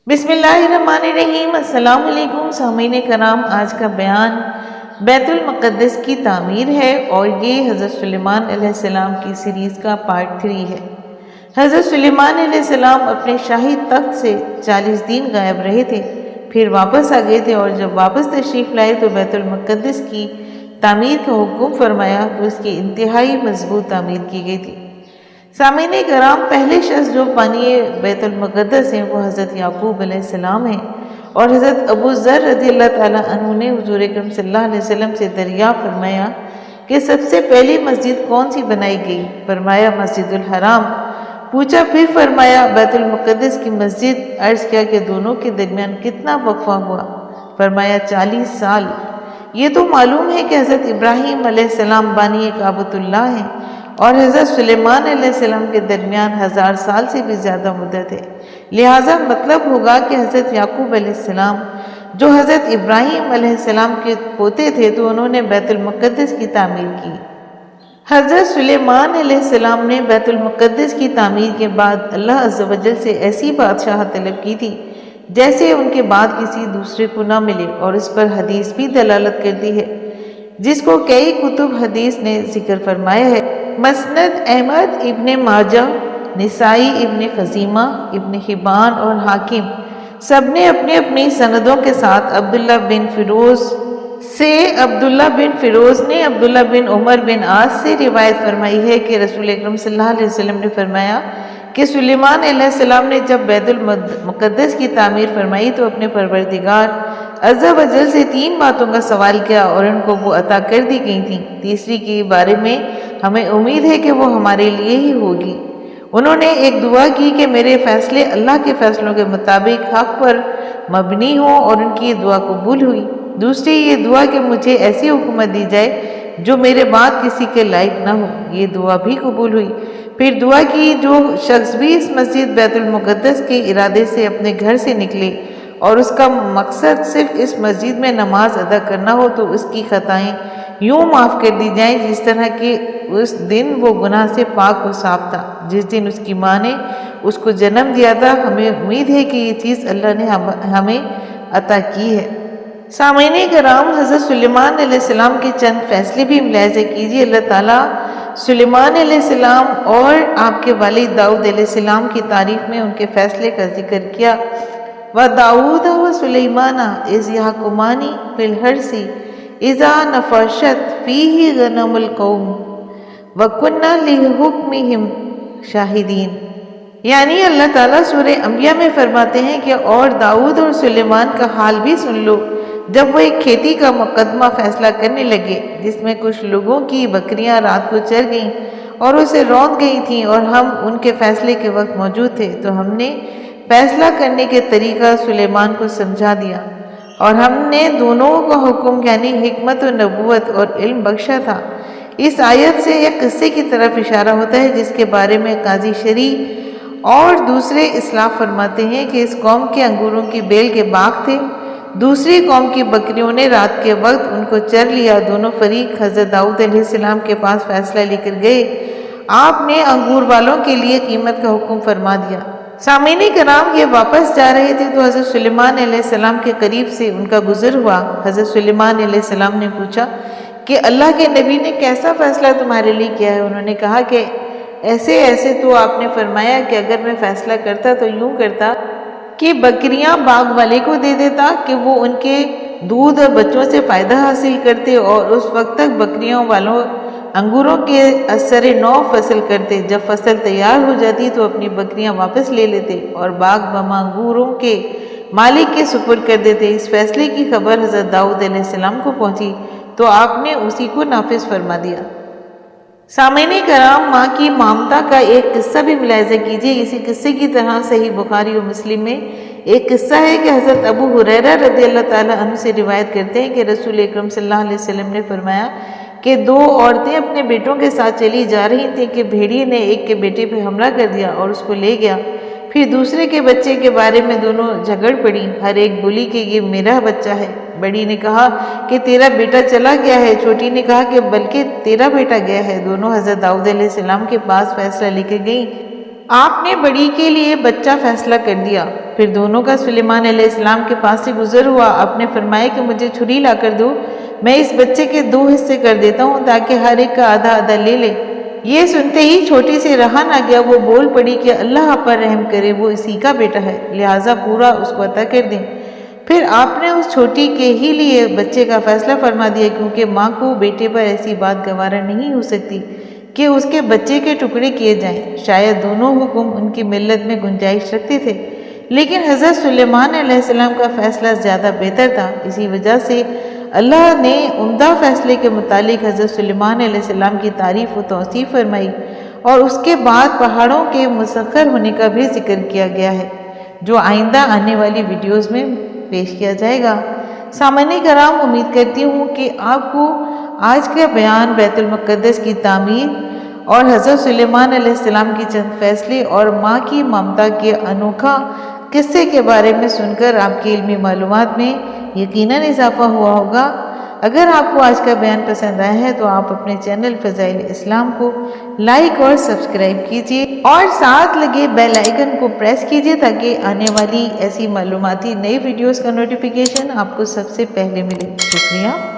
بسم اللہ الرحمن الرحیم۔ السلام علیکم سامعین کرام، آج کا بیان بیت المقدس کی تعمیر ہے اور یہ حضرت سلیمان علیہ السلام کی سیریز کا پارٹ 3 ہے۔ حضرت سلیمان علیہ السلام اپنے شاہی تخت سے 40 دن غائب رہے تھے، پھر واپس آ گئے تھے اور جب واپس تشریف لائے تو بیت المقدس کی تعمیر کا حکم فرمایا کہ اس کی انتہائی مضبوط تعمیر کی گئی تھی۔ سامعین کرام، پہلے شخص جو بانی بیت المقدس ہیں وہ حضرت یعقوب علیہ السلام ہیں، اور حضرت ابو ذر رضی اللہ تعالیٰ عنہ نے حضور اکرم صلی اللہ علیہ وسلم سے دریافت فرمایا کہ سب سے پہلی مسجد کون سی بنائی گئی؟ فرمایا مسجد الحرام۔ پوچھا پھر فرمایا بیت المقدس کی مسجد؟ عرض کیا کہ دونوں کے درمیان کتنا وقفہ ہوا؟ فرمایا 40 سال۔ یہ تو معلوم ہے کہ حضرت ابراہیم علیہ السلام بانی کعبۃ اللہ ہیں اور حضرت سلیمان علیہ السلام کے درمیان 1000 سال سے بھی زیادہ مدت ہے، لہٰذا مطلب ہوگا کہ حضرت یعقوب علیہ السلام جو حضرت ابراہیم علیہ السلام کے پوتے تھے تو انہوں نے بیت المقدس کی تعمیر کی۔ حضرت سلیمان علیہ السلام نے بیت المقدس کی تعمیر کے بعد اللہ عز و جل سے ایسی بادشاہت طلب کی تھی جیسے ان کے بعد کسی دوسرے کو نہ ملے، اور اس پر حدیث بھی دلالت کرتی ہے جس کو کئی کتب حدیث نے ذکر فرمایا ہے۔ مسند احمد، ابن ماجہ، نسائی، ابن خزیمہ، ابن حبان اور حاکم سب نے اپنی اپنی سندوں کے ساتھ عبداللہ بن فیروز نے عبداللہ بن عمر بن عاص سے روایت فرمائی ہے کہ رسول اکرم صلی اللہ علیہ وسلم نے فرمایا کہ سلیمان علیہ السلام نے جب بیت المقدس کی تعمیر فرمائی تو اپنے پروردگار عز و جل سے 3 باتوں کا سوال کیا اور ان کو وہ عطا کر دی گئی تھیں۔ تیسری کے بارے میں ہمیں امید ہے کہ وہ ہمارے لیے ہی ہوگی۔ انہوں نے ایک دعا کی کہ میرے فیصلے اللہ کے فیصلوں کے مطابق حق پر مبنی ہوں، اور ان کی یہ دعا قبول ہوئی۔ دوسری یہ دعا کہ مجھے ایسی حکومت دی جائے جو میرے بعد کسی کے لائق نہ ہو، یہ دعا بھی قبول ہوئی۔ پھر دعا کی جو شخص بھی اس مسجد بیت المقدس کے ارادے سے اپنے گھر سے نکلے اور اس کا مقصد صرف اس مسجد میں نماز ادا کرنا ہو تو اس کی خطائیں یوں معاف کر دی جائیں جس طرح کہ اس دن وہ گناہ سے پاک و صاف تھا جس دن اس کی ماں نے اس کو جنم دیا تھا۔ ہمیں امید ہے کہ یہ چیز اللہ نے ہمیں عطا کی ہے۔ سامعین کرام، حضرت سلیمان علیہ السلام کے چند فیصلے بھی ملاحظہ کیجیے۔ اللہ تعالیٰ سلیمان علیہ السلام اور آپ کے والد داؤد علیہ السلام کی تعریف میں ان کے فیصلے کا ذکر کیا۔ وَدَاوُودَ وَسُلَيْمَانَ إِذْ يَحْكُمَانِ فِي الْحَرْثِ إِذَا نَفَشَتْ فِيهِ غَنَمُ الْقَوْمِ وَكُنَّا لِحُكْمِهِمْ شَاهِدِينَ۔ یعنی اللہ تعالیٰ سورہ انبیاء میں فرماتے ہیں کہ اور داؤد اور سلیمان کا حال بھی سن لو جب وہ ایک کھیتی کا مقدمہ فیصلہ کرنے لگے جس میں کچھ لوگوں کی بکریاں رات کو چر گئیں اور اسے روند گئی تھیں، اور ہم ان کے فیصلے کے وقت موجود تھے، تو ہم نے فیصلہ کرنے کے طریقہ سلیمان کو سمجھا دیا، اور ہم نے دونوں کو حکم یعنی حکمت و نبوت اور علم بخشا تھا۔ اس آیت سے ایک قصے کی طرف اشارہ ہوتا ہے جس کے بارے میں قاضی شریع اور دوسرے اسلاف فرماتے ہیں کہ اس قوم کے انگوروں کی بیل کے باغ تھے، دوسری قوم کی بکریوں نے رات کے وقت ان کو چر لیا۔ دونوں فریق حضرت داؤد علیہ السلام کے پاس فیصلہ لے کر گئے۔ آپ نے انگور والوں کے لیے قیمت کا حکم فرما دیا۔ سامعین کرام، یہ واپس جا رہے تھے تو حضرت سلیمان علیہ السلام کے قریب سے ان کا گزر ہوا۔ حضرت سلیمان علیہ السلام نے پوچھا کہ اللہ کے نبی نے کیسا فیصلہ تمہارے لیے کیا ہے؟ انہوں نے کہا کہ ایسے تو آپ نے فرمایا کہ اگر میں فیصلہ کرتا تو یوں کرتا کہ بکریاں باغ والے کو دے دیتا کہ وہ ان کے دودھ اور بچوں سے فائدہ حاصل کرتے، اور اس وقت تک بکریوں والوں انگوروں کے اثر نو فصل کرتے۔ جب فصل تیار ہو جاتی تو اپنی بکریاں واپس لے لیتے اور باغ بما انگوروں کے مالک کے سپرد کر دیتے۔ اس فیصلے کی خبر حضرت داؤد علیہ السلام کو پہنچی تو آپ نے اسی کو نافذ فرما دیا۔ سامعین کرام، ماں کی مامتا کا ایک قصہ بھی ملاحظہ کیجیے۔ اسی قصے کی طرح صحیح بخاری و مسلم میں ایک قصہ ہے کہ حضرت ابو ہریرہ رضی اللہ تعالیٰ عنہ سے روایت کرتے ہیں کہ رسول اکرم صلی اللہ علیہ وسلم نے فرمایا کہ 2 عورتیں اپنے بیٹوں کے ساتھ چلی جا رہی تھیں کہ بھیڑیے نے ایک کے بیٹے پہ حملہ کر دیا اور اس کو لے گیا۔ پھر دوسرے کے بچے کے بارے میں دونوں جھگڑ پڑی، ہر ایک بولی کہ یہ میرا بچہ ہے۔ بڑی نے کہا کہ تیرا بیٹا چلا گیا ہے، چھوٹی نے کہا کہ بلکہ تیرا بیٹا گیا ہے۔ دونوں حضرت داؤد علیہ السلام کے پاس فیصلہ لے کے گئیں آپ نے بڑی کے لیے بچہ فیصلہ کر دیا۔ پھر دونوں کا سلیمان علیہ السلام کے پاس سے گزر ہوا۔ آپ نے فرمایا کہ مجھے چھری لا کر دو، میں اس بچے کے 2 حصے کر دیتا ہوں تاکہ ہر ایک کا آدھا آدھا لے لے۔ یہ سنتے ہی چھوٹی سے رہا نہ گیا، وہ بول پڑی کہ اللہ پر رحم کرے، وہ اسی کا بیٹا ہے، لہٰذا پورا اس کو عطا کر دیں۔ پھر آپ نے اس چھوٹی کے ہی لیے بچے کا فیصلہ فرما دیا، کیونکہ ماں کو بیٹے پر ایسی بات گوارا نہیں ہو سکتی کہ اس کے بچے کے ٹکڑے کیے جائیں۔ شاید دونوں حکم ان کی ملت میں گنجائش رکھتے تھے، لیکن حضرت سلیمان علیہ السلام کا فیصلہ زیادہ بہتر تھا۔ اسی وجہ سے اللہ نے عمدہ فیصلے کے متعلق حضرت سلیمان علیہ السلام کی تعریف و توصیف فرمائی، اور اس کے بعد پہاڑوں کے مسخر ہونے کا بھی ذکر کیا گیا ہے، جو آئندہ آنے والی ویڈیوز میں پیش کیا جائے گا۔ سامعین کرام، امید کرتی ہوں کہ آپ کو آج کا بیان بیت المقدس کی تعمیر اور حضرت سلیمان علیہ السلام کی چند فیصلے اور ماں کی ممتا کے انوکھا قصے کے بارے میں سن کر آپ کی علمی معلومات میں یقیناً اضافہ ہوا ہوگا۔ اگر آپ کو آج کا بیان پسند آیا ہے تو آپ اپنے چینل فضائل اسلام کو لائک اور سبسکرائب کیجیے اور ساتھ لگے بیل آئیکن کو پریس کیجیے تاکہ آنے والی ایسی معلوماتی نئی ویڈیوز کا نوٹیفیکیشن آپ کو سب سے پہلے ملے۔ شکریہ۔